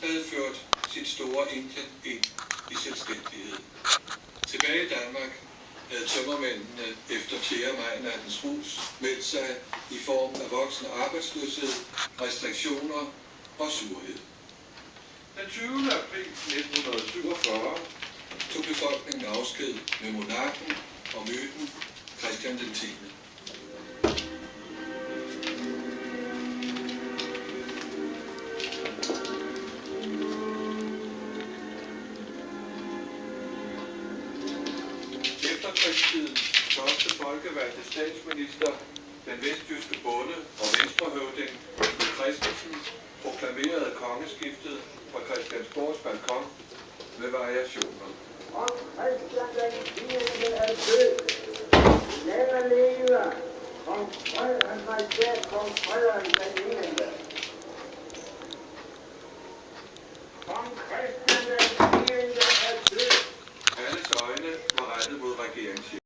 havde ført sit store Indien ind i selvstændighed. Tilbage i Danmark havde tømmermændene efter 4. maj nattens rus meldt sig i form af voksende arbejdsløshed, restriktioner og surhed. Den 20. april 1947 tog befolkningen afsked med monarken og myten Christian 10. Efterkrigstidens første folkevalgte statsminister, den vestjyske bonde og venstrehøvding Knud Christensen, proklamerede kongeskiftet fra Christiansborgs balkon med variationer. Og Christian den 10. er død. Lad leve kong Frederik, majestæt kong Frederik den 9. Kong Christian den 10. er død. Alles øjne var rettet mod regeringschefen.